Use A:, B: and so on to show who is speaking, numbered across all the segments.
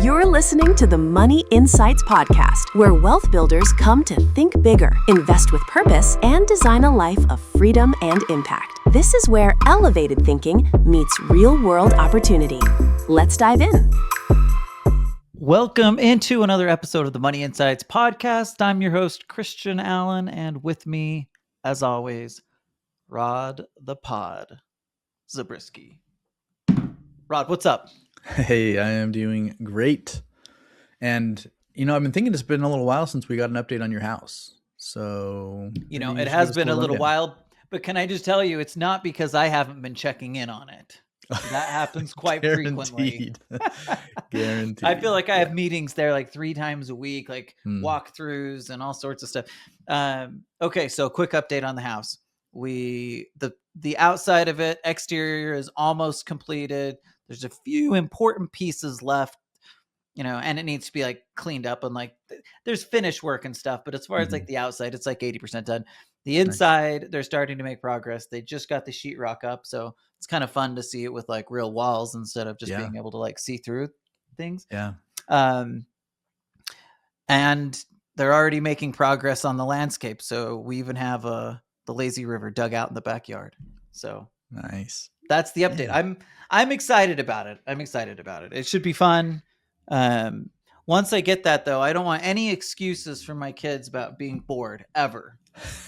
A: You're listening to the Money Insights Podcast, where wealth builders come to think bigger, invest with purpose, and design a life of freedom and impact. This is where elevated thinking meets real-world opportunity. Let's dive in.
B: Welcome into another episode of the Money Insights Podcast. I'm your host, Christian Allen, and with me, as always, Rod the Pod Zabriskie. Rod, what's up?
C: Hey, I am doing great. And, I've been thinking it's been a little while since we got an update on your house. So,
B: it has been a little while, but can I just tell you, it's not because I haven't been checking in on it. That happens quite frequently.
C: Guaranteed.
B: I feel like I have meetings there like 3 times a week, like walkthroughs and all sorts of stuff. Okay, so quick update on the house. The outside of it, exterior is almost completed. There's a few important pieces left, and it needs to be like cleaned up and like there's finish work and stuff. But as far as like the outside, it's like 80% done. The inside, They're starting to make progress. They just got the sheetrock up, so it's kind of fun to see it with like real walls instead of just being able to like see through things.
C: Yeah.
B: And they're already making progress on the landscape. So we even have the lazy river dug out in the backyard. So
C: nice.
B: That's the update.
C: Yeah.
B: I'm excited about it. It should be fun. Once I get that though, I don't want any excuses from my kids about being bored ever.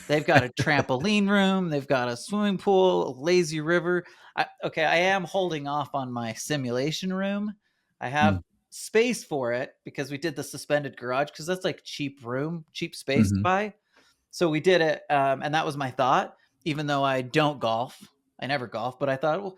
B: They've got a trampoline room. They've got a swimming pool, a lazy river. I am holding off on my simulation room. I have space for it because we did the suspended garage because that's like cheap space to buy. So we did it. And that was my thought, even though I don't golf. I never golf, but I thought,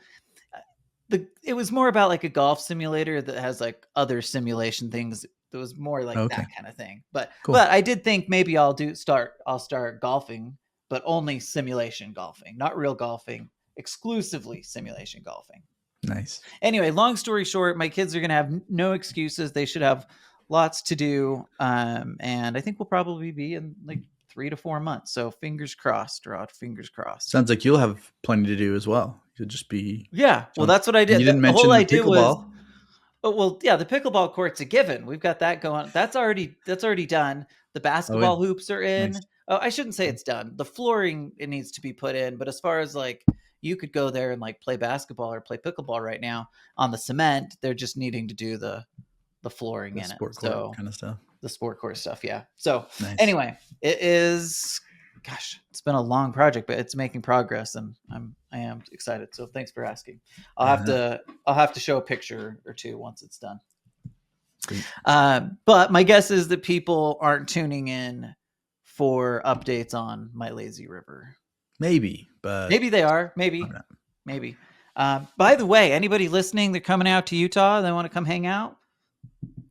B: it was more about like a golf simulator that has like other simulation things. It was more like that kind of thing. But
C: cool.
B: But I did think maybe I'll start golfing, but only simulation golfing, not real golfing, exclusively simulation golfing.
C: Nice.
B: Anyway, long story short, my kids are going to have no excuses. They should have lots to do. And I think we'll probably be in like 3 to 4 months. So fingers crossed, Rod, fingers crossed.
C: Sounds like you'll have plenty to do as well. You'll just be.
B: Yeah. Well, that's what I did.
C: And you didn't mention the pickleball.
B: The pickleball court's a given. We've got that going. That's already done. The basketball hoops are in. Nice. Oh, I shouldn't say it's done. The flooring, it needs to be put in. But as far as like, you could go there and like play basketball or play pickleball right now on the cement. They're just needing to do the flooring in it.
C: Sport court kind of stuff.
B: The sport court stuff. Yeah. So
C: nice.
B: Anyway, it is, it's been a long project, but it's making progress and I am excited. So thanks for asking. I'll have to show a picture or two once it's done. But my guess is that people aren't tuning in for updates on my lazy river.
C: Maybe
B: they are. Maybe. By the way, anybody listening, they're coming out to Utah. They want to come hang out.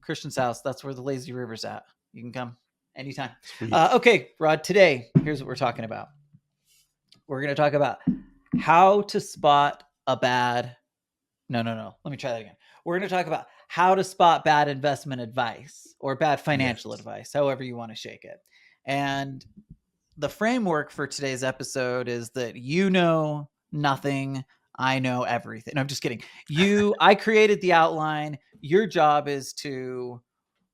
B: Christian's house. That's where the lazy river's at. You can come anytime. Okay, Rod, today, here's what we're talking about. We're going to talk about how to spot a bad. No. Let me try that again. We're going to talk about how to spot bad investment advice or bad financial advice, however you want to shake it. And the framework for today's episode is that you know nothing, I know everything. No, I'm just kidding. I created the outline. Your job is to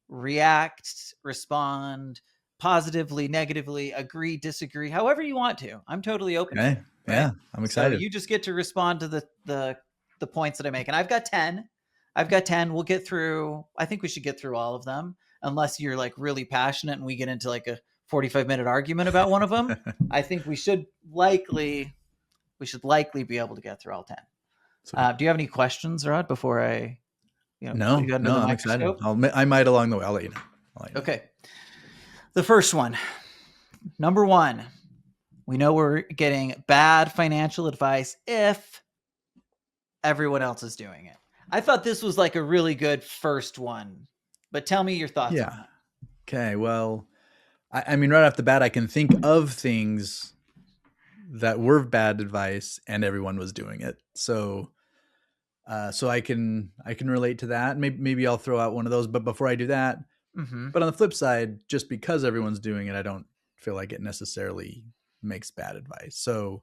B: react, respond positively, negatively, agree, disagree, however you want to. I'm totally open.
C: Okay. Yeah, I'm excited.
B: So you just get to respond to the points that I make. And I've got 10. We'll get through. I think we should get through all of them, unless you're like really passionate and we get into like a 45-minute argument about one of them. I think we should likely be able to get through all 10. Do you have any questions, Rod, before I,
C: No, I'm excited. I might along the way. I'll let you know.
B: Okay. The first one, number 1, we know we're getting bad financial advice if everyone else is doing it. I thought this was like a really good first one, but tell me your thoughts on that.
C: Okay. Well, I mean, right off the bat, I can think of things that were bad advice and everyone was doing it. So I can relate to that. Maybe I'll throw out one of those, but before I do that, but on the flip side, just because everyone's doing it, I don't feel like it necessarily makes bad advice. So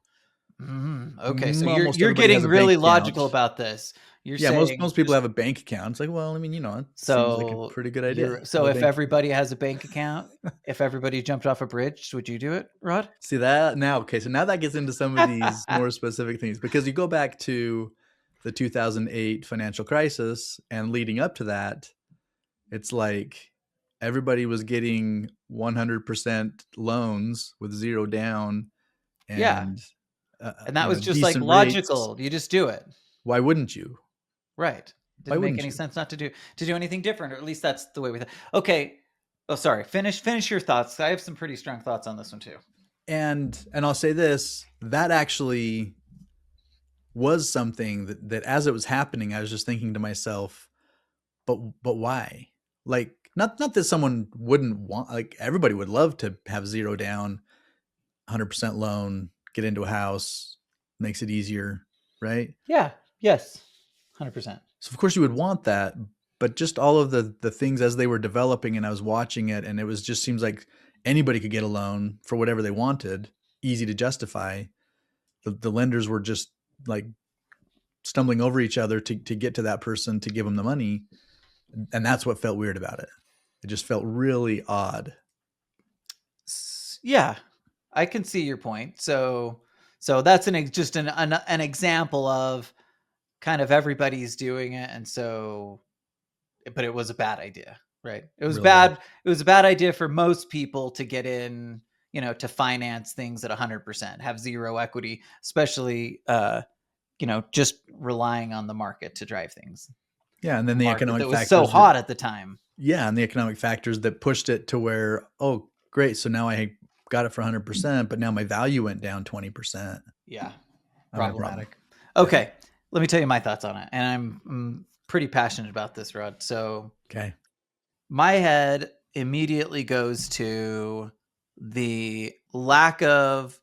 B: Okay, so
C: Almost
B: you're
C: everybody has
B: getting
C: a bank
B: really logical
C: account.
B: about this. You're
C: Yeah,
B: saying
C: most people
B: just
C: have a bank account. It's like, well, I mean, it seems like a
B: so
C: pretty good idea. Have
B: so
C: a
B: if
C: bank.
B: everybody has a bank account, if everybody jumped off a bridge, would you do it, Rod?
C: See that now? Okay, so now that gets into some of these more specific things because you go back to the 2008 financial crisis and leading up to that, it's like everybody was getting 100% loans with zero down
B: Yeah,
C: and
B: and that was just like
C: decent rates.
B: logical. You just do it.
C: Why wouldn't you?
B: Right.
C: Why
B: Didn't make
C: wouldn't
B: any
C: you?
B: sense not to do anything different, or at least that's the way we thought. Okay. Oh, sorry. Finish your thoughts. I have some pretty strong thoughts on this one too.
C: And I'll say this, that actually was something that as it was happening, I was just thinking to myself, but why? Like not that someone wouldn't want, like everybody would love to have zero down, 100% loan, get into a house, makes it easier, right?
B: Yeah. Yes. 100%.
C: So of course you would want that, but just all of the things as they were developing and I was watching it and it was just seems like anybody could get a loan for whatever they wanted, easy to justify. The lenders were just like stumbling over each other to get to that person to give them the money. And that's what felt weird about it. It just felt really odd.
B: Yeah, I can see your point. So that's just an example of kind of everybody's doing it, and so, but it was a bad idea, right? It was
C: Really bad.
B: It was a bad idea for most people to get in, to finance things at 100%, have zero equity, especially, just relying on the market to drive things.
C: Yeah, and then the
B: Market
C: economic
B: that was
C: factors
B: so hot at the time.
C: Yeah, and the economic factors that pushed it to where, oh, great, so now I got it for 100%, but now my value went down 20%.
B: Yeah,
C: Problematic.
B: Okay, let me tell you my thoughts on it, and I'm pretty passionate about this, Rod. So,
C: okay,
B: my head immediately goes to the lack of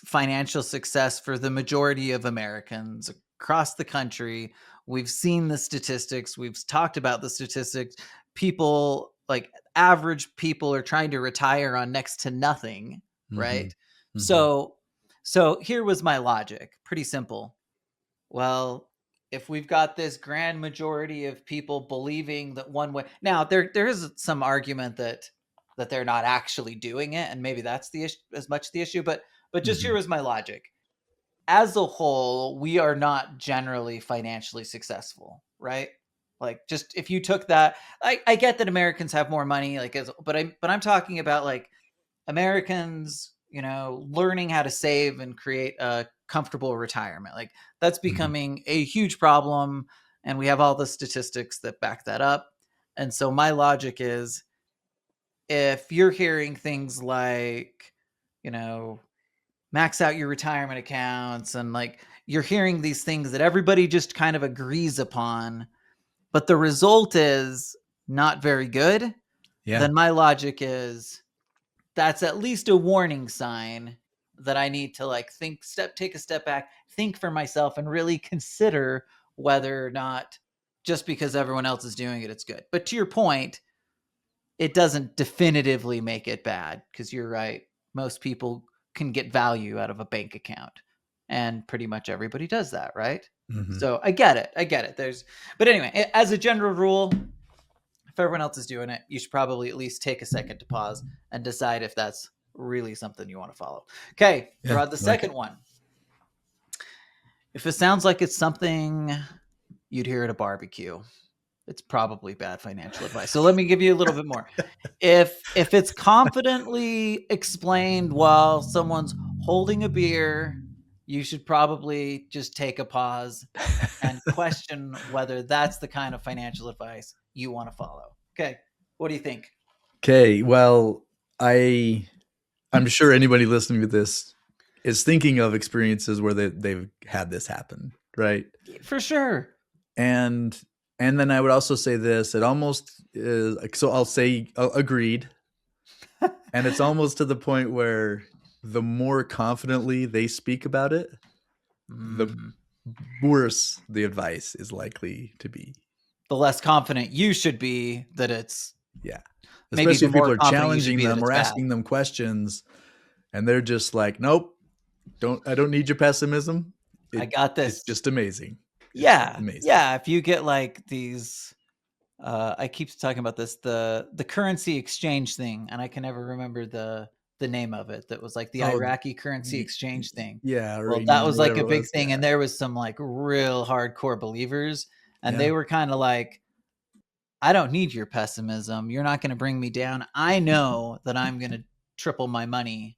B: financial success for the majority of Americans across the country. We've seen the statistics. We've talked about the statistics. People, like average people, are trying to retire on next to nothing, right?
C: Mm-hmm.
B: So here was my logic. Pretty simple. Well, if we've got this grand majority of people believing that one way, now there is some argument that they're not actually doing it, and maybe that's the issue, as much the issue. But just here was my logic. As a whole, we are not generally financially successful, right? Like, just if you took that, I get that Americans have more money, like, but I'm talking about like Americans, learning how to save and create a comfortable retirement. Like, that's becoming a huge problem. And we have all the statistics that back that up. And so my logic is, if you're hearing things like, max out your retirement accounts, and like you're hearing these things that everybody just kind of agrees upon, but the result is not very good, then my logic is, that's at least a warning sign that I need to like take a step back, think for myself, and really consider whether or not just because everyone else is doing it, it's good. But to your point, it doesn't definitively make it bad, because you're right. Most people can get value out of a bank account, and pretty much everybody does that, right? So I get it. But anyway, as a general rule, if everyone else is doing it, you should probably at least take a second to pause and decide if that's really something you want to follow. Okay, Rod, the second one. If it sounds like it's something you'd hear at a barbecue, it's probably bad financial advice. So let me give you a little bit more. If it's confidently explained while someone's holding a beer, you should probably just take a pause and question whether that's the kind of financial advice you want to follow. Okay, what do you think?
C: Okay, well, I'm sure anybody listening to this is thinking of experiences where they've had this happen, right?
B: For sure.
C: And then I would also say this, it almost is, so I'll say agreed. And it's almost to the point where the more confidently they speak about it, the worse the advice is likely to be.
B: The less confident you should be that it's,
C: especially if people are challenging them or asking them questions, and they're just like, nope, I don't need your pessimism.
B: I got this.
C: It's just amazing.
B: Yeah.
C: Amazing.
B: Yeah. If you get like these, I keep talking about this, the currency exchange thing, and I can never remember the name of it. That was like the Iraqi currency exchange thing.
C: Yeah.
B: Well, that was like a big
C: was,
B: thing.
C: yeah.
B: And there was some like real hardcore believers, and
C: Yeah.
B: they were kind of like, I don't need your pessimism. You're not going to bring me down. I know that I'm going to triple my money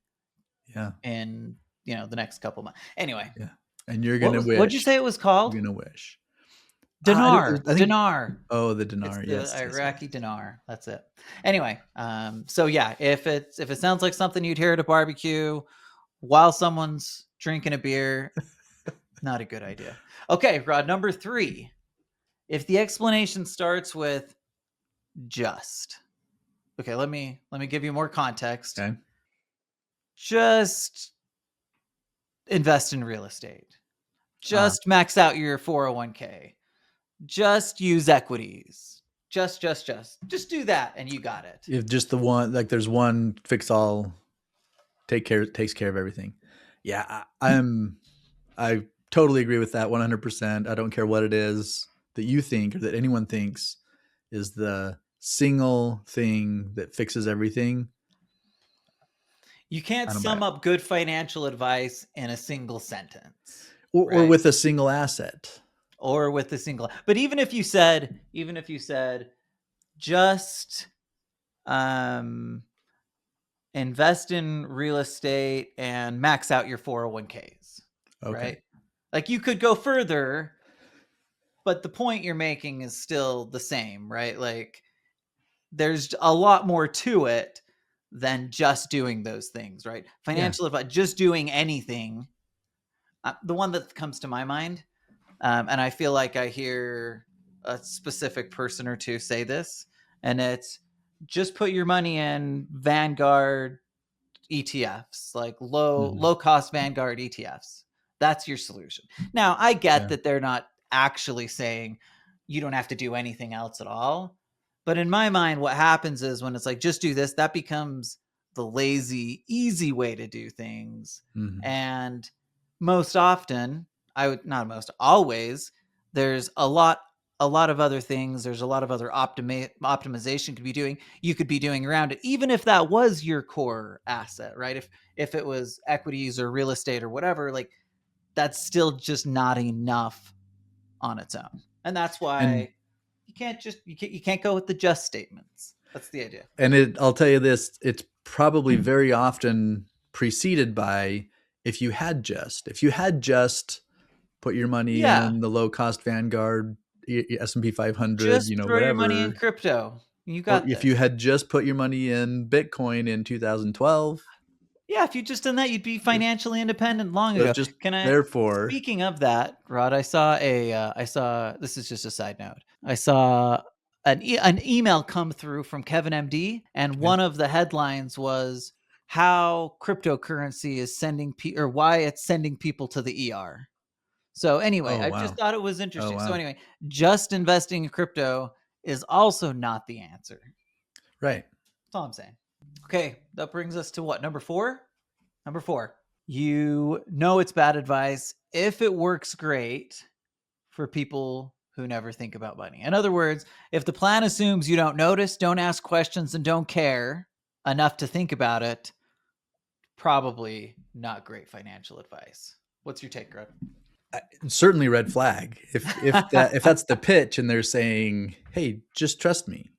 C: Yeah.
B: in, the next couple months. Anyway.
C: Yeah. And you're going to wish.
B: What'd you say it was called?
C: You're going to wish.
B: Dinar.
C: I think,
B: dinar.
C: Oh, the dinar.
B: It's the
C: yes.
B: Iraqi dinar. That's it. Anyway. So yeah, if it sounds like something you'd hear at a barbecue while someone's drinking a beer, not a good idea. Okay, Rod, number 3. If the explanation starts with just. Okay, let me give you more context.
C: Okay.
B: Just invest in real estate. Just max out your 401k. Just use equities. Just do that and you got it.
C: If just the one, like there's one fix all, takes care of everything. Yeah, I totally agree with that 100%. I don't care what it is that you think or that anyone thinks is the single thing that fixes everything.
B: You can't sum up good financial advice in a single sentence.
C: Or with a single asset.
B: Or with a single. But even if you said just invest in real estate and max out your 401ks.
C: Okay.
B: Right? Like you could go further, but the point you're making is still the same, right? Like there's a lot more to it than just doing those things, right? Financial advice, just doing anything. The one that comes to my mind, and I feel like I hear a specific person or two say this, and it's just put your money in Vanguard ETFs, like low cost Vanguard ETFs. That's your solution. Now, I get that they're not actually saying you don't have to do anything else at all. But in my mind, what happens is when it's like, just do this, that becomes the lazy, easy way to do things.
C: Mm-hmm.
B: And most often, always, there's a lot of other things. There's a lot of other optimization you could be doing around it, even if that was your core asset, right? If it was equities or real estate or whatever, like that's still just not enough on its own. And that's why you can't go with the just statements. That's the idea.
C: And I'll tell you this, it's probably very often preceded by if you had just put your money in the low cost Vanguard S&P 500,
B: just throw
C: whatever.
B: your money in crypto. You got
C: this. If you had just put your money in Bitcoin in 2012.
B: Yeah, if you just done that, you'd be financially independent long ago. Speaking of that, Rod, I saw this is just a side note. I saw an email come through from Kevin MD, and one of the headlines was how cryptocurrency is why it's sending people to the ER. So anyway, I just thought it was interesting. So anyway, just investing in crypto is also not the answer.
C: Right.
B: That's all I'm saying. Okay, that brings us to what? Number 4? Number 4. You know it's bad advice if it works great for people who never think about money. In other words, if the plan assumes you don't notice, don't ask questions, and don't care enough to think about it, probably not great financial advice. What's your take, Greg?
C: Certainly red flag. If that's the pitch and they're saying, "Hey, just trust me."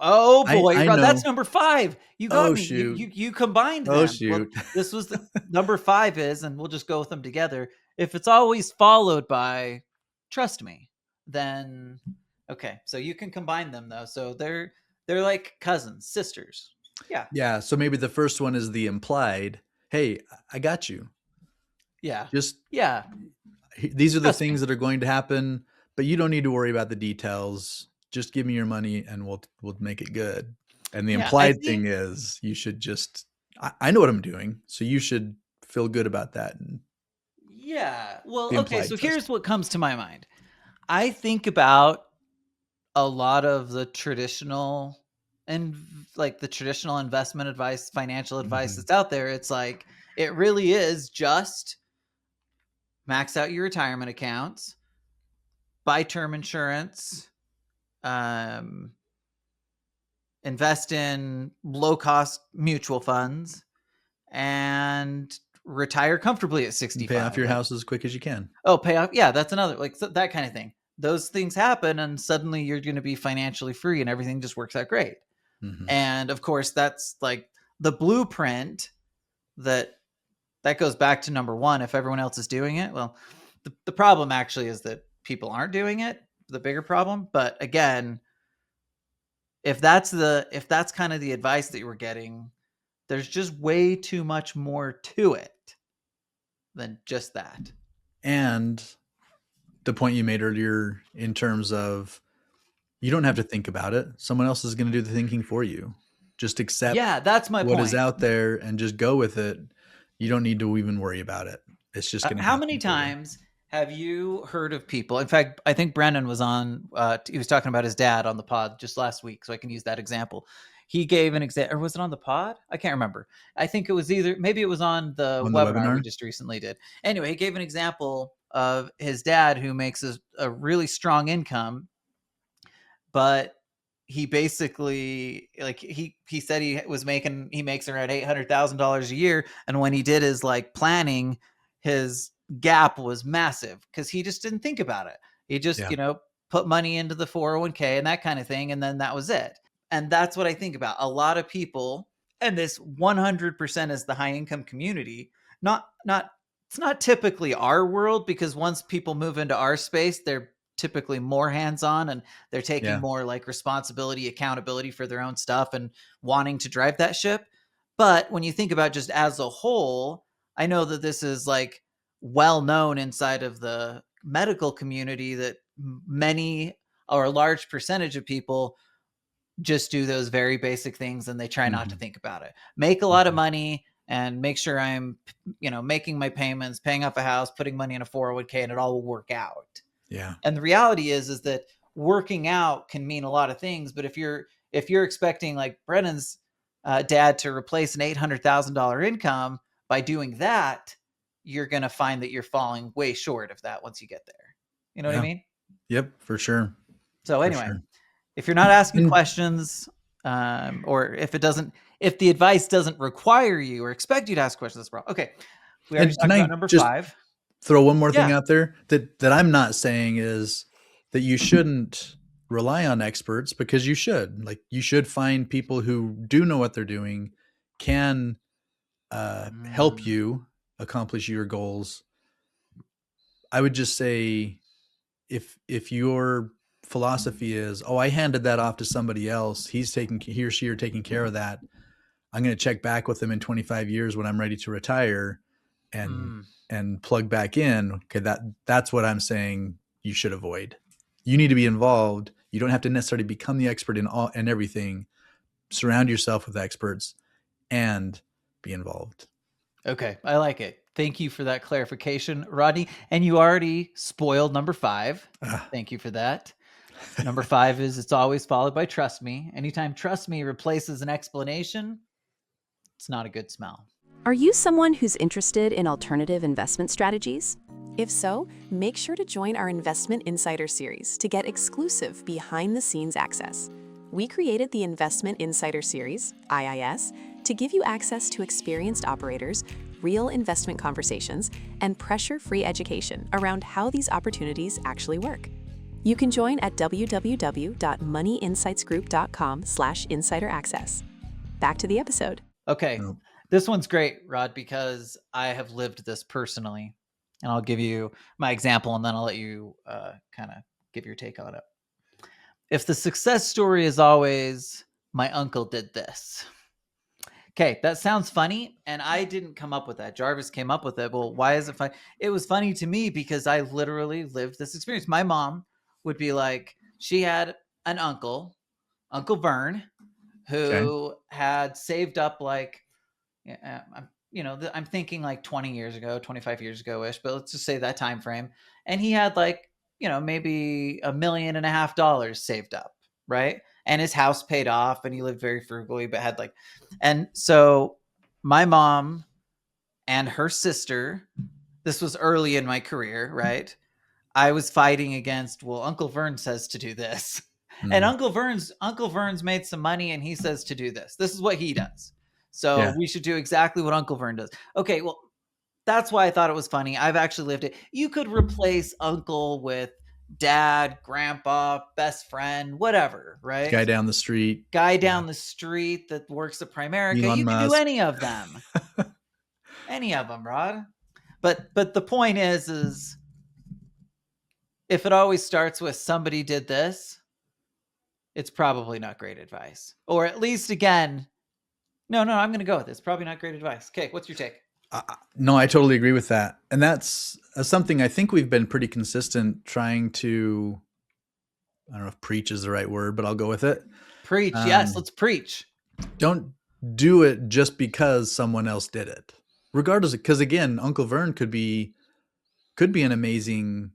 B: Oh boy, that's number 5. You got me.
C: Shoot.
B: You combined them.
C: Oh shoot.
B: Well, this was the number 5 is, and we'll just go with them together. If it's always followed by trust me, then okay. So you can combine them though. So they're like cousins, sisters. Yeah.
C: Yeah. So maybe the first one is the implied, hey, I got you.
B: Yeah.
C: These are the things that are going to happen, but you don't need to worry about the details. Just give me your money and we'll make it good. And the implied thing is you should just, I know what I'm doing. So you should feel good about that.
B: Yeah. Well, okay. So here's what comes to my mind. I think about a lot of the traditional investment advice, financial advice that's out there. It's like, It really is just max out your retirement accounts, buy term insurance, invest in low-cost mutual funds, and retire comfortably at
C: And pay off
B: 65.
C: your
B: Like,
C: house as quick as you can.
B: oh, pay off. Yeah, that's another, like, that kind of thing. Those things happen, and suddenly you're going to be financially free, and everything just works out great.
C: Mhm.
B: And of course, that's like the blueprint that goes back to number one. If everyone else is doing it, well, the problem actually is that people aren't doing it. The bigger problem. But again, if that's kind of the advice that you were getting, there's just way too much more to it than just that.
C: And the point you made earlier in terms of you don't have to think about it. Someone else is going to do the thinking for you. Just accept
B: Yeah, that's my
C: what
B: point.
C: is out there and just go with it. You don't need to even worry about it. It's just going to
B: How
C: happen
B: many
C: for you.
B: times have you heard of people? In fact, I think Brennan was on. He was talking about his dad on the pod just last week, so I can use that example. He gave an example, or was it on the pod? I can't remember. I think it was maybe it was on the
C: On the
B: webinar we
C: webinar?
B: just recently did. Anyway, he gave an example of his dad who makes a really strong income, but he basically, like, he said he makes around $800,000 a year, and when he did his like planning, his gap was massive because he just didn't think about it. He just put money into the 401k and that kind of thing, and then that was it. And that's what I think about a lot of people, and this 100% is the high income community. Not It's not typically our world, because once people move into our space, they're typically more hands-on, and they're taking more like responsibility, accountability for their own stuff and wanting to drive that ship. But when you think about just as a whole, I know that this is like well known inside of the medical community that many or a large percentage of people just do those very basic things, and they try not to think about it. Make a lot of money and make sure I'm, making my payments, paying off a house, putting money in a 401k, and it all will work out.
C: Yeah.
B: And the reality is that working out can mean a lot of things. But if you're expecting like Brennan's dad to replace an $800,000 income by doing that, you're going to find that you're falling way short of that once you get there. You know what I mean?
C: Yep, for sure.
B: So
C: For
B: anyway,
C: sure.
B: if you're not asking questions, or if the advice doesn't require you or expect you to ask questions, that's wrong. Okay. We already talked about number 5.
C: Throw one more thing out there that I'm not saying is that you shouldn't rely on experts, because you should. Like, you should find people who do know what they're doing, can help you accomplish your goals. I would just say, if your philosophy is, oh, I handed that off to somebody else, he or she are taking care of that, I'm going to check back with them in 25 years when I'm ready to retire and plug back in. Okay, that's what I'm saying you should avoid. You need to be involved. You don't have to necessarily become the expert in all and everything. Surround yourself with experts and be involved.
B: Okay, I like it. Thank you for that clarification, Rodney. And you already spoiled number 5. Thank you for that. Number 5 is it's always followed by trust me. Anytime trust me replaces an explanation, it's not a good smell.
A: Are you someone who's interested in alternative investment strategies? If so, make sure to join our Investment Insider series to get exclusive behind-the-scenes access. We created the Investment Insider series, IIS, to give you access to experienced operators, real investment conversations, and pressure-free education around how these opportunities actually work. You can join at www.moneyinsightsgroup.com/insider access. Back to the episode.
B: Okay. This one's great, Rod, because I have lived this personally, and I'll give you my example, and then I'll let you kind of give your take on it. If the success story is always, my uncle did this. Okay, that sounds funny, and I didn't come up with that. Jarvis came up with it. Well, why is it funny? It was funny to me because I literally lived this experience. My mom would be like, she had an uncle, Uncle Vern, who had saved up like, I'm thinking like 20 years ago, 25 years ago-ish, but let's just say that time frame. And he had like, maybe $1.5 million saved up, right? And his house paid off, and he lived very frugally, but had like, and so my mom and her sister. This was early in my career, right? I was fighting against, well, Uncle Vern says to do this. And Uncle Vern's made some money and he says to do this. This is what he does. So
C: Yeah.
B: we should do exactly what Uncle Vern does. Okay, well, that's why I thought it was funny. I've actually lived it. You could replace uncle with dad, grandpa, best friend, whatever, right?
C: Guy down the street.
B: Guy down the street that works at Primerica.
C: Elon
B: You can do
C: Musk.
B: any of them. Any of them, Rod. But the point is if it always starts with somebody did this, it's probably not great advice. Or at least, again, no, I'm going to go with this. Probably not great advice. Okay, what's your take?
C: No, I totally agree with that. And that's something I think we've been pretty consistent trying to, I don't know if preach is the right word, but I'll go with it.
B: Preach. Yes, let's preach.
C: Don't do it just because someone else did it. Regardless, because again, Uncle Vern could be an amazing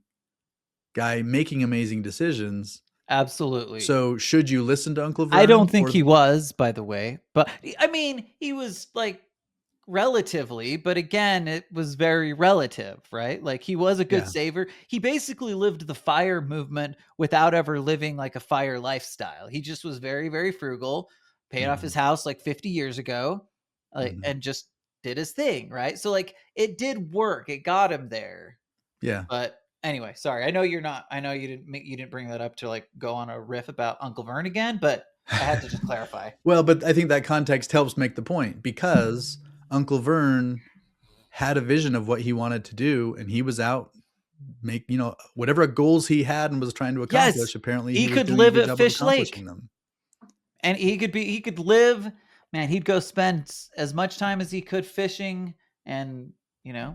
C: guy making amazing decisions.
B: Absolutely.
C: So should you listen to Uncle Vern?
B: I don't think he was, by the way. But I mean, he was like relatively, but again, it was very relative, right? Like he was a good saver. He basically lived the FIRE movement without ever living like a FIRE lifestyle. He just was very, very frugal, paid off his house like 50 years ago, and just did his thing, right? So like it did work. It got him there.
C: Yeah.
B: But anyway, sorry. I know you didn't bring that up to like go on a riff about Uncle Vern again, but I had to just clarify.
C: Well, but I think that context helps make the point because Uncle Vern had a vision of what he wanted to do and he was out whatever goals he had and was trying to accomplish.
B: Yes,
C: apparently
B: he could live at Fish Lake
C: them.
B: And he could live, man, he'd go spend as much time as he could fishing, and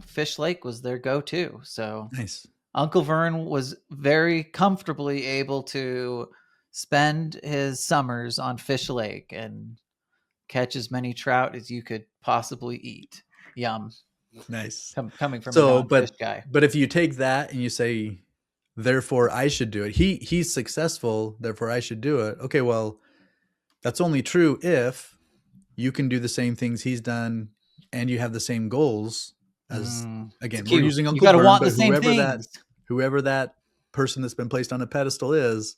B: Fish Lake was their go-to. So
C: nice.
B: Uncle Vern was very comfortably able to spend his summers on Fish Lake and catch as many trout as you could possibly eat. Yum.
C: Nice.
B: Coming from a non-fish guy.
C: But if you take that and you say, therefore I should do it. He's successful, therefore I should do it. Okay, well, that's only true if you can do the same things he's done and you have the same goals as, again, we're using Uncle Vern,
B: want
C: but
B: the same things.
C: Whoever that person that's been placed on a pedestal is.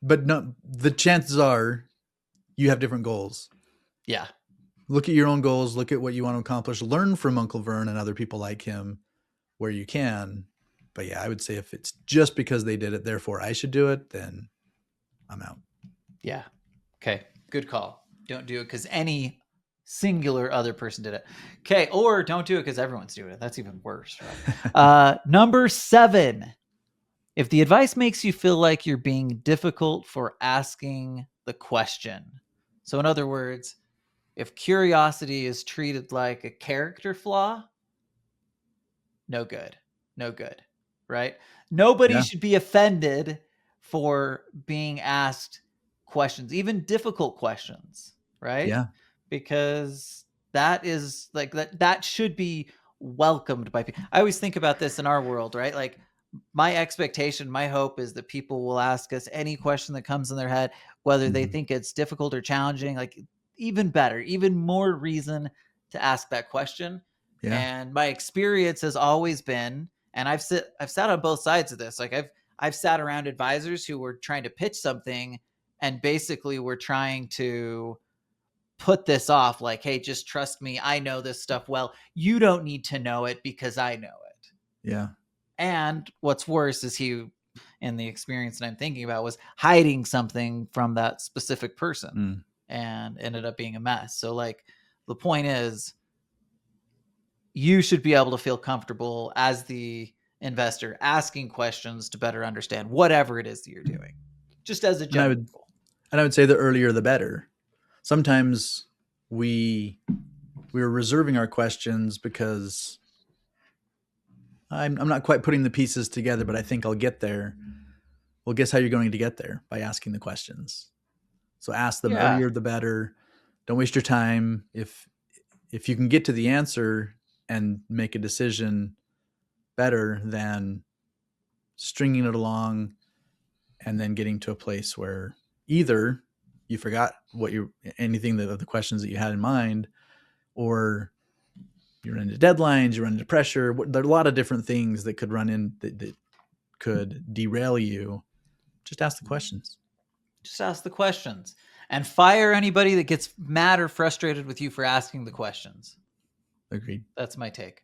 C: But no, the chances are you have different goals.
B: Yeah.
C: Look at your own goals. Look at what you want to accomplish. Learn from Uncle Vern and other people like him where you can. But yeah, I would say if it's just because they did it, therefore I should do it, then I'm out.
B: Yeah. Okay. Good call. Don't do it because any singular other person did it. Okay. Or don't do it because everyone's doing it. That's even worse. Right? Number 7. If the advice makes you feel like you're being difficult for asking the question. So in other words, if curiosity is treated like a character flaw, no good. No good. Right? Nobody should be offended for being asked questions, even difficult questions, right?
C: Yeah.
B: Because that is like that should be welcomed by people. I always think about this in our world, right? Like my expectation, my hope is that people will ask us any question that comes in their head, whether they think it's difficult or challenging, like even better, even more reason to ask that question.
C: Yeah.
B: And my experience has always been, and I've sat on both sides of this. Like I've sat around advisors who were trying to pitch something and basically were trying to put this off like, hey, just trust me. I know this stuff well. You don't need to know it because I know it.
C: Yeah.
B: And what's worse is he, in the experience that I'm thinking about, was hiding something from that specific person and ended up being a mess. So like the point is you should be able to feel comfortable as the investor asking questions to better understand whatever it is that you're doing, just as a general goal.
C: And I would say the earlier the better. Sometimes we're reserving our questions because I'm not quite putting the pieces together, but I think I'll get there. Well, guess how you're going to get there? By asking the questions. So ask them earlier the better. Don't waste your time. If you can get to the answer and make a decision better than stringing it along and then getting to a place where either you forgot anything of the questions that you had in mind, or you run into deadlines, you run into pressure. There are a lot of different things that could run in that could derail you. Just ask the questions.
B: Just ask the questions and fire anybody that gets mad or frustrated with you for asking the questions.
C: Agreed.
B: That's my take.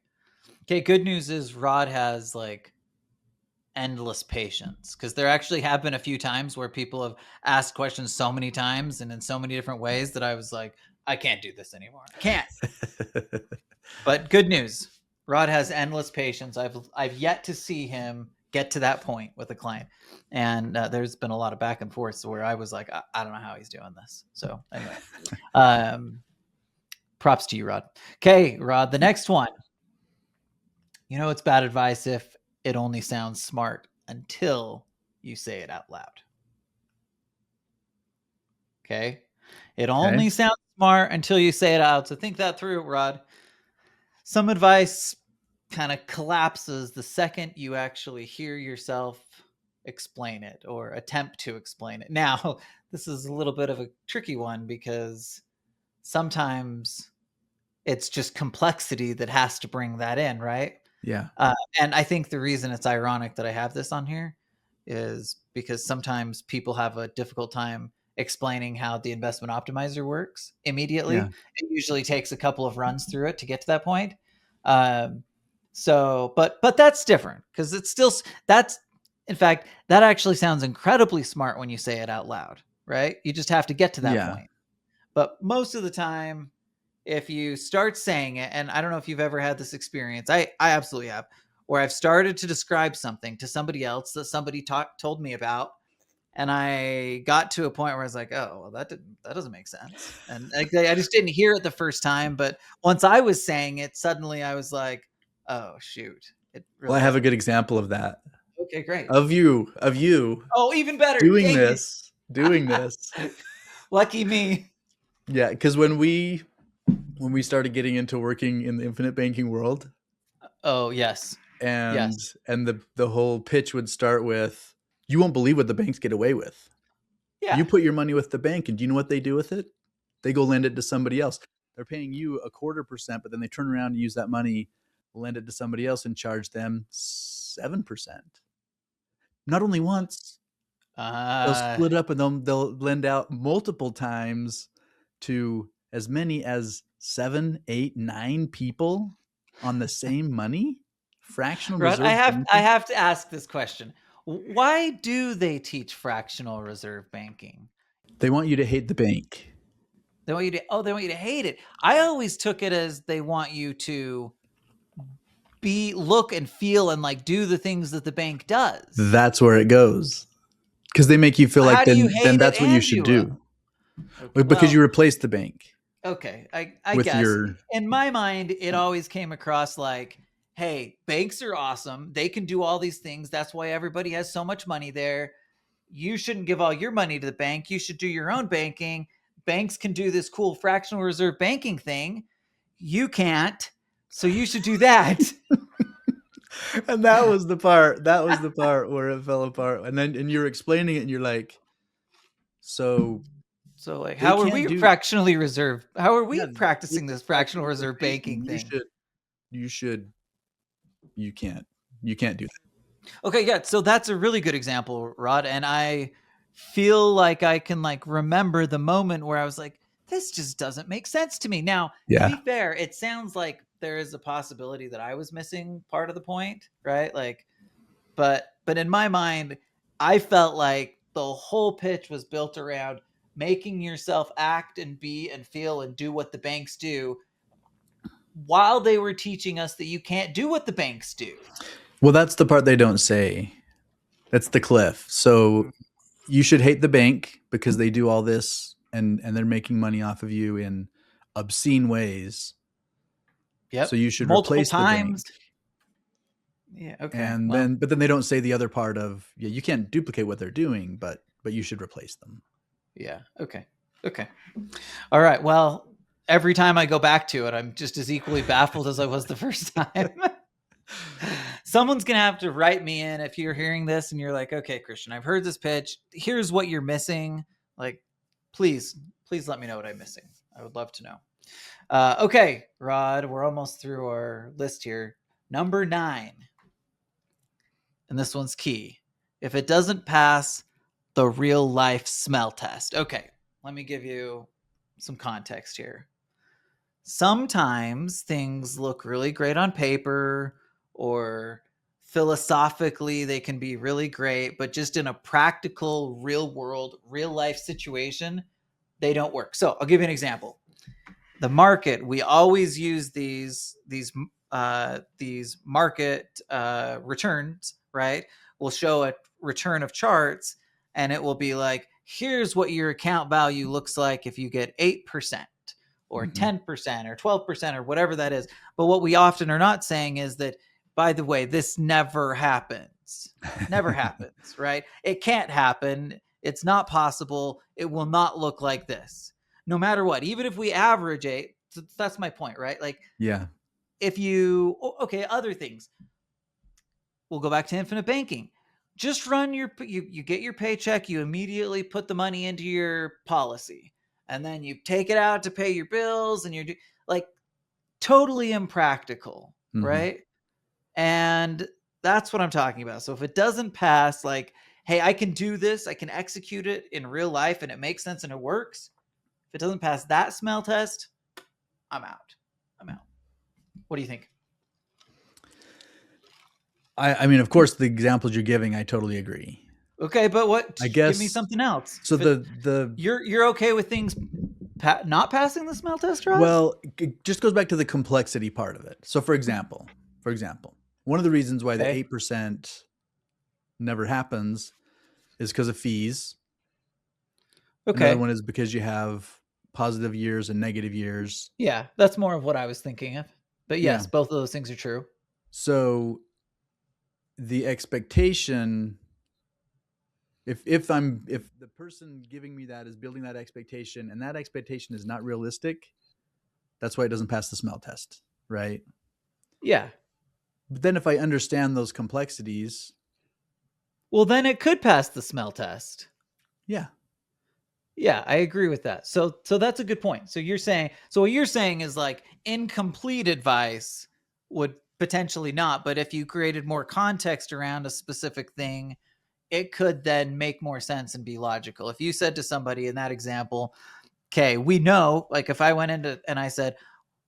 B: Okay, good news is Rod has like endless patience, because there actually have been a few times where people have asked questions so many times and in so many different ways that I was like, I can't do this anymore. I can't. But good news, Rod has endless patience. I've yet to see him get to that point with a client, and there's been a lot of back and forth where I was like, I don't know how he's doing this. So anyway, props to you, Rod. Okay, Rod, the next one. You know, it's bad advice if it only sounds smart until you say it out loud. Okay? It only sounds smart until you say it out. So think that through, Rod. Some advice kind of collapses the second you actually hear yourself explain it or attempt to explain it. Now, this is a little bit of a tricky one because sometimes it's just complexity that has to bring that in, right?
C: Yeah.
B: And I think the reason it's ironic that I have this on here is because sometimes people have a difficult time explaining how the investment optimizer works immediately.
C: Yeah.
B: It usually takes a couple of runs through it to get to that point. But that's different because it's still, in fact, that actually sounds incredibly smart when you say it out loud, right? You just have to get to that point. But most of the time, if you start saying it, and I don't know if you've ever had this experience, I absolutely have, where I've started to describe something to somebody else that somebody told me about, and I got to a point where I was like, oh, well, that doesn't make sense. And I just didn't hear it the first time. But once I was saying it, suddenly I was like, oh, shoot. It really
C: Well, I have a good example of that.
B: Okay, great.
C: Of you.
B: Oh, even better.
C: Doing this.
B: Lucky me.
C: Yeah, because when we started getting into working in the infinite banking world.
B: Oh, yes.
C: And the whole pitch would start with, you won't believe what the banks get away with.
B: Yeah.
C: You put your money with the bank, and do you know what they do with it? They go lend it to somebody else. They're paying you 0.25%, but then they turn around and use that money, lend it to somebody else, and charge them 7%. Not only once. They'll split up and they'll lend out multiple times to as many as 7, 8, 9 people on the same money. Fractional reserve.
B: I have to ask this question. Why do they teach fractional reserve banking?
C: They want you to hate the bank.
B: They want you to hate it. I always took it as they want you to look and feel and like do the things that the bank does.
C: That's where it goes. Because they make you feel like then that's what you should do. Okay, because you replaced the bank.
B: Okay, I guess. In my mind, it always came across like, hey, banks are awesome. They can do all these things. That's why everybody has so much money there. You shouldn't give all your money to the bank. You should do your own banking. Banks can do this cool fractional reserve banking thing. You can't. So you should do that.
C: And that was the part where it fell apart. And you're explaining it and you're like, so
B: like, how are we fractionally reserved? How are we practicing this fractional reserve banking thing?
C: You can't do that.
B: Okay, yeah. So that's a really good example, Rod. And I feel like I can like remember the moment where I was like, this just doesn't make sense to me. Now, to be fair, it sounds like there is a possibility that I was missing part of the point, right? Like, but in my mind, I felt like the whole pitch was built around making yourself act and be and feel and do what the banks do, while they were teaching us that you can't do what the banks do.
C: Well, that's the part they don't say. That's the cliff. So you should hate the bank because they do all this and they're making money off of you in obscene ways.
B: Yep.
C: So you should
B: replace
C: the bank.
B: Yeah. Okay.
C: And then they don't say the other part of, you can't duplicate what they're doing, but you should replace them.
B: Yeah. Okay. All right. Well, every time I go back to it, I'm just as equally baffled as I was the first time. Someone's going to have to write me in if you're hearing this and you're like, okay, Christian, I've heard this pitch. Here's what you're missing. Like, please let me know what I'm missing. I would love to know. Okay, Rod, we're almost through our list here. Number 9. And this one's key. If it doesn't pass the real life smell test. Okay, let me give you some context here. Sometimes things look really great on paper, or philosophically they can be really great, but just in a practical, real world, real life situation, they don't work. So I'll give you an example. The market, we always use these market returns, right? We'll show a return of charts, and it will be like, here's what your account value looks like if you get 8% or 10% or 12% or whatever that is. But what we often are not saying is that, by the way, this never happens. Never happens, right? It can't happen. It's not possible. It will not look like this. No matter what, even if we average 8, that's my point, right? Like,
C: Yeah.
B: if you, okay, other things, we'll go back to infinite banking. Just run you get your paycheck, you immediately put the money into your policy, and then you take it out to pay your bills, and you're like, totally impractical, right? And that's what I'm talking about. So if it doesn't pass, like, hey, I can do this, I can execute it in real life, and it makes sense and it works. If it doesn't pass that smell test, I'm out. What do you think?
C: I mean, of course, the examples you're giving, I totally agree.
B: Okay, but what?
C: I guess,
B: give me something else.
C: So the
B: you're okay with things not passing the smell test, Rod?
C: Well, it just goes back to the complexity part of it. So, for example, one of the reasons why the 8% never happens is because of fees.
B: Okay.
C: Another one is because you have positive years and negative years.
B: Yeah, that's more of what I was thinking of. But yes, both of those things are true.
C: So the expectation, if the person giving me that is building that expectation, and that expectation is not realistic, that's why it doesn't pass the smell test, right?
B: Yeah.
C: But then if I understand those complexities,
B: well, then it could pass the smell test.
C: Yeah.
B: Yeah, I agree with that. So that's a good point. So what you're saying is, like, incomplete advice would potentially not, but if you created more context around a specific thing, it could then make more sense and be logical. If you said to somebody in that example, okay, we know, like, if I went into and I said,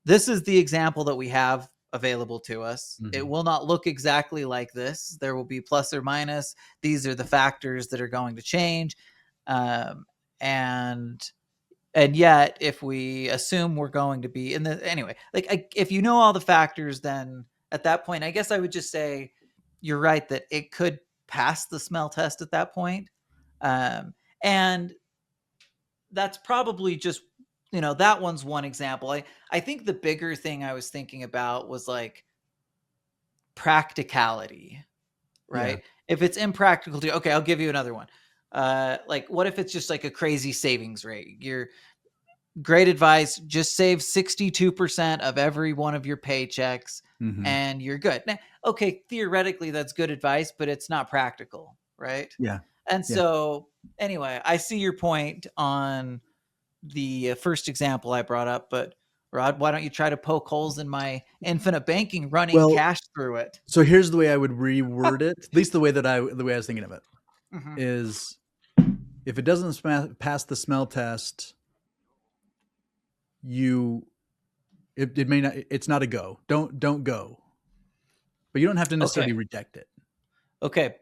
B: this is the example that we have available to us. It will not look exactly like this. There will be plus or minus. These are the factors that are going to change. And yet, if we assume we're going to be in the, anyway, like, if you know all the factors, then at that point, I guess I would just say you're right that it could pass the smell test at that point. And that's probably just, that one's one example. I think the bigger thing I was thinking about was, like, practicality, right?
C: Yeah.
B: If it's impractical to, okay, I'll give you another one. Like, what if it's just like a crazy savings rate? Your great advice, just save 62% of every one of your paychecks and you're good. Now, okay, theoretically that's good advice, but it's not practical, right?
C: Yeah.
B: And so anyway, I see your point on the first example I brought up, but Rod, why don't you try to poke holes in my infinite banking running cash through it?
C: So here's the way I would reword it, at least the way I was thinking of it, is if it doesn't pass the smell test, it may not, it's not a go. Don't go. But you don't have to necessarily reject it.
B: Okay.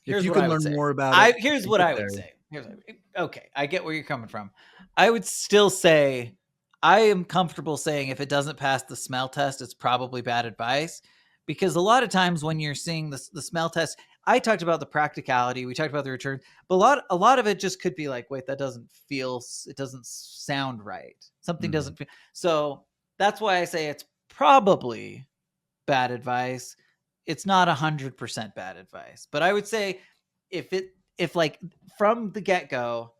C: If you can learn more about it.
B: Here's what I would say. Okay, I get where you're coming from. I would still say I am comfortable saying if it doesn't pass the smell test, it's probably bad advice. Because a lot of times when you're seeing the smell test, I talked about the practicality, we talked about the return, but a lot of it just could be like, wait, it doesn't sound right. Something doesn't feel. So that's why I say it's probably bad advice. It's not 100% bad advice, but I would say if like from the get-go,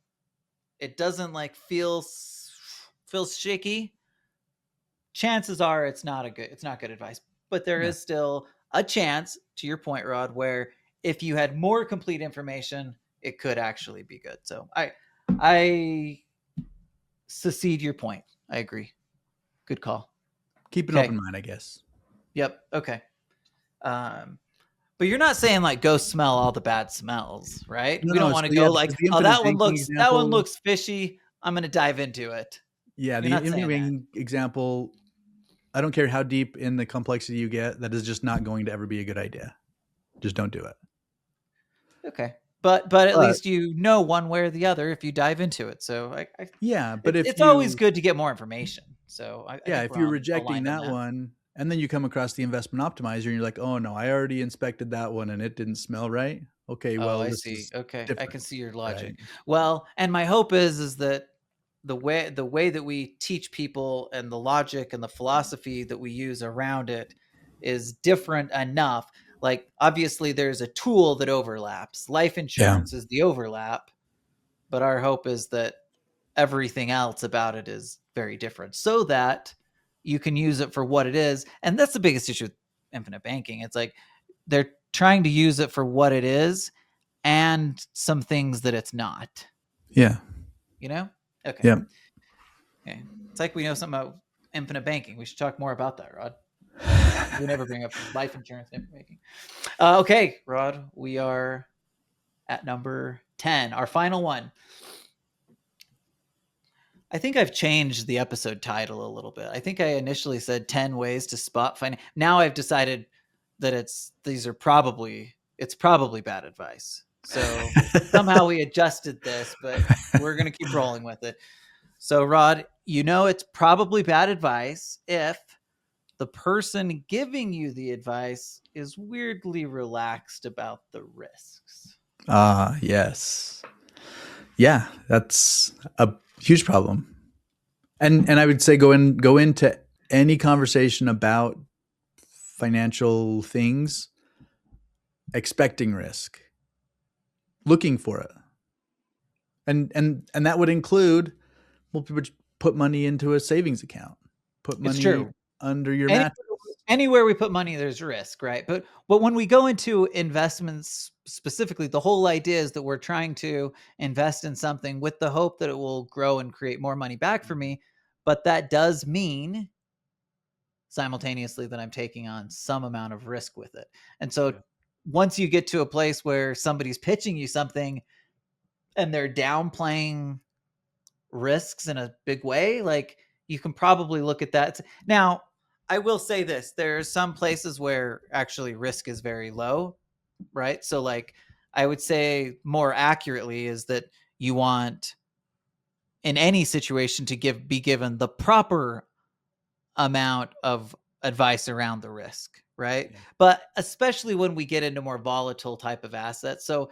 B: it doesn't like feels shaky, chances are it's not good advice. But there is still a chance, to your point, Rod, where if you had more complete information, it could actually be good. So I secede your point. I agree. Good call.
C: Keep an
B: Okay.
C: open mind, I guess.
B: Yep. Okay. But you're not saying like go smell all the bad smells, right? We don't want to go like,
C: the
B: oh,
C: infinite banking
B: that one
C: example,
B: looks fishy. I'm going to dive into it.
C: yeah,
B: You're
C: the
B: not
C: infinite
B: saying that.
C: banking example, I don't care how deep in the complexity you get, that is just not going to ever be a good idea. Just don't do it.
B: Okay. But at least you know one way or the other if you dive into it. So
C: yeah, but if
B: it's
C: you,
B: always good to get more information. So I think
C: if
B: we're
C: you're rejecting
B: aligned on
C: that one, and then you come across the investment optimizer and you're like, oh no, I already inspected that one and it didn't smell right. Okay,
B: Oh,
C: well,
B: I
C: this
B: see.
C: is
B: Okay, I can
C: different,
B: see your logic.
C: right?
B: Well, and my hope is that the way that we teach people and the logic and the philosophy that we use around it is different enough. Like obviously there's a tool that overlaps. Life
C: Yeah.
B: insurance is the overlap, but our hope is that everything else about it is very different so that you can use it for what it is. And that's the biggest issue with infinite banking. It's like they're trying to use it for what it is and some things that it's not.
C: Yeah.
B: You know? Okay.
C: Yeah.
B: Okay. It's like we know something about infinite banking. We should talk more about that, Rod. We never bring up life insurance and infinite banking. Okay, Rod, we are at number 10, our final one. I think I've changed the episode title a little bit. I think I initially said 10 ways to spot finance. Now I've decided that it's probably bad advice. So somehow we adjusted this, but we're going to keep rolling with it. So Rod, it's probably bad advice if the person giving you the advice is weirdly relaxed about the risks.
C: Yes. Yeah, that's a huge problem. And I would say go into any conversation about financial things expecting risk, looking for it. And that would include, well, people put money into a savings account, put money
B: It's true.
C: under your mattress.
B: Anywhere we put money, there's risk, right? But when we go into investments specifically, the whole idea is that we're trying to invest in something with the hope that it will grow and create more money back for me. But that does mean simultaneously that I'm taking on some amount of risk with it. And so once you get to a place where somebody's pitching you something and they're downplaying risks in a big way, like you can probably look at that. Now, I will say this, there's some places where actually risk is very low, right? So like I would say more accurately is that you want in any situation to be given the proper amount of advice around the risk, right? Yeah. But especially when we get into more volatile type of assets. So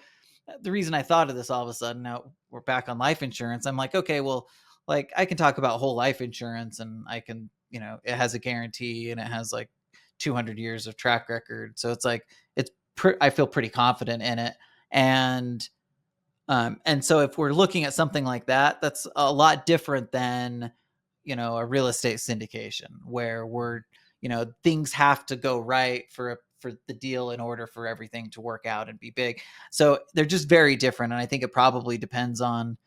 B: the reason I thought of this all of a sudden, now we're back on life insurance. I'm like, okay, well, like I can talk about whole life insurance and I can, it has a guarantee and it has like 200 years of track record. So it's like, I feel pretty confident in it. And so if we're looking at something like that, that's a lot different than, a real estate syndication where things have to go right for the deal in order for everything to work out and be big. So they're just very different. And I think it probably depends on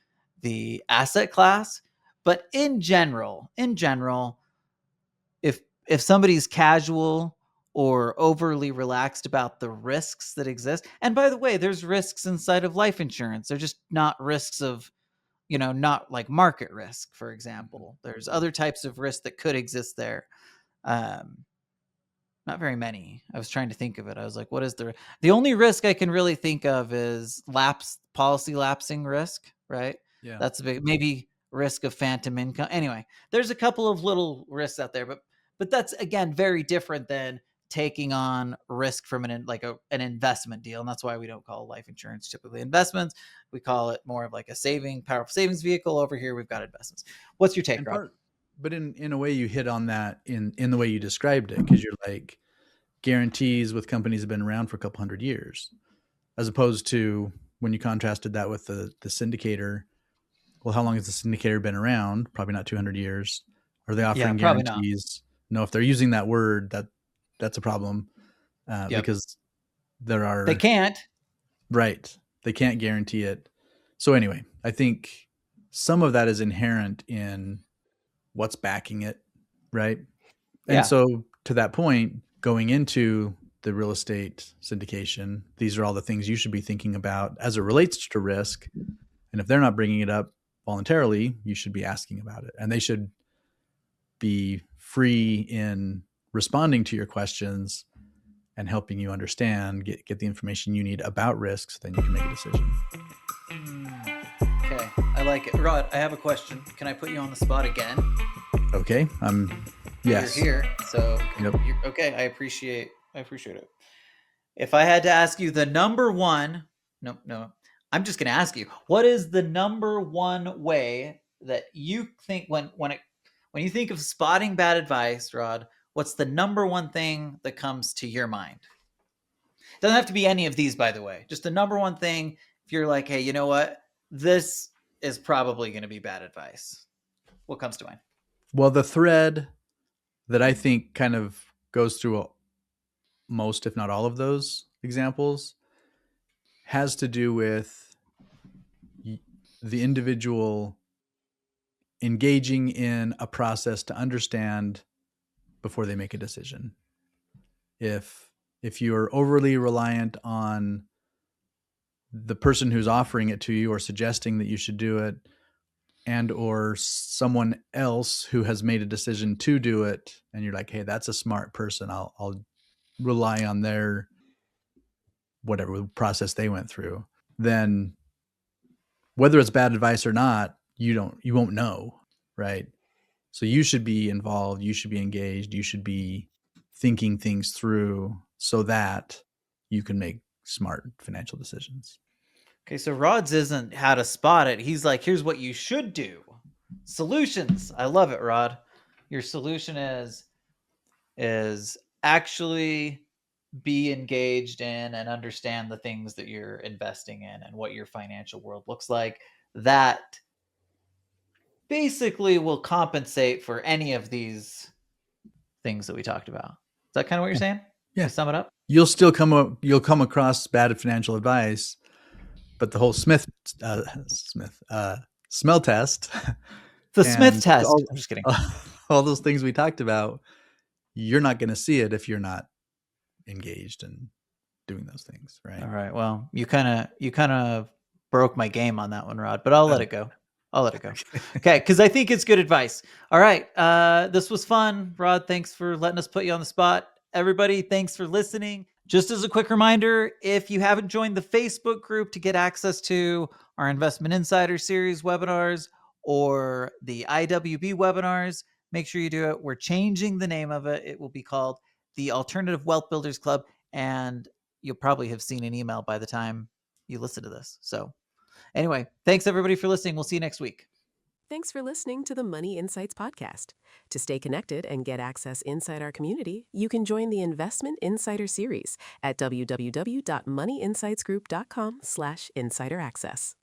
B: the asset class, but in general, if somebody's casual or overly relaxed about the risks that exist, and by the way, there's risks inside of life insurance. They're just not risks of, not like market risk, for example. There's other types of risk that could exist there. Not very many. I was trying to think of it. I was like, what is the only risk I can really think of is policy lapsing risk, right?
C: Yeah.
B: That's a big, maybe risk of phantom income. Anyway, there's a couple of little risks out there, but that's again, very different than taking on risk from an investment deal. And that's why we don't call life insurance typically investments. We call it more of like a powerful savings vehicle. Over here, we've got investments. What's your take, Rob?
C: But in a way you hit on that in the way you described it, because you're like guarantees with companies have been around for a couple hundred years, as opposed to when you contrasted that with the syndicator. Well, how long has the syndicator been around? Probably not 200 years. Are they offering guarantees? No, if they're using that word, that's a problem because they
B: can't.
C: Right. They can't guarantee it. So anyway, I think some of that is inherent in what's backing it, right?
B: Yeah.
C: And so to that point, going into the real estate syndication, these are all the things you should be thinking about as it relates to risk. And if they're not bringing it up voluntarily, you should be asking about it. And they should be free in responding to your questions and helping you understand, get the information you need about risks, then you can make a decision.
B: Okay, I like it. Rod, I have a question. Can I put you on the spot again?
C: Okay. Yes.
B: You're here, so
C: Yep.
B: okay. I appreciate it. If I had to ask you the number one, no, I'm just going to ask you, what is the number one way that you think when you think of spotting bad advice, Rod? What's the number one thing that comes to your mind? It doesn't have to be any of these, by the way. Just the number one thing. If you're like, hey, you know what, this is probably going to be bad advice. What comes to mind?
C: Well, the thread that I think kind of goes through most, if not all of those examples, has to do with the individual engaging in a process to understand before they make a decision. If you're overly reliant on the person who's offering it to you or suggesting that you should do it, and or someone else who has made a decision to do it, and you're like, hey, that's a smart person, I'll rely on their whatever process they went through, then whether it's bad advice or not, you won't know, right? So you should be involved, you should be engaged, you should be thinking things through so that you can make smart financial decisions.
B: Okay, so Rod's isn't how to spot it. He's like, here's what you should do. Solutions. I love it, Rod. Your solution is actually be engaged in and understand the things that you're investing in and what your financial world looks like. That basically will compensate for any of these things that we talked about. Is that kind of what you're saying?
C: Yeah.
B: To sum it up?
C: You'll come across bad financial advice, but the whole smell test,
B: The Smith test.
C: all,
B: I'm just kidding.
C: all those things we talked about, you're not going to see it if you're not engaged in doing those things, right?
B: All right. Well, you kind of broke my game on that one, Rod, but I'll let it go. Okay, because I think it's good advice. All right. This was fun. Rod, thanks for letting us put you on the spot. Everybody, thanks for listening. Just as a quick reminder, if you haven't joined the Facebook group to get access to our Investment Insider Series webinars or the IWB webinars, make sure you do it. We're changing the name of it. It will be called the Alternative Wealth Builders Club, and you'll probably have seen an email by the time you listen to this. So anyway, thanks everybody for listening. We'll see you next week.
A: Thanks for listening to the Money Insights podcast. To stay connected and get access inside our community, you can join the Investment Insider Series at www.moneyinsightsgroup.com/insideraccess.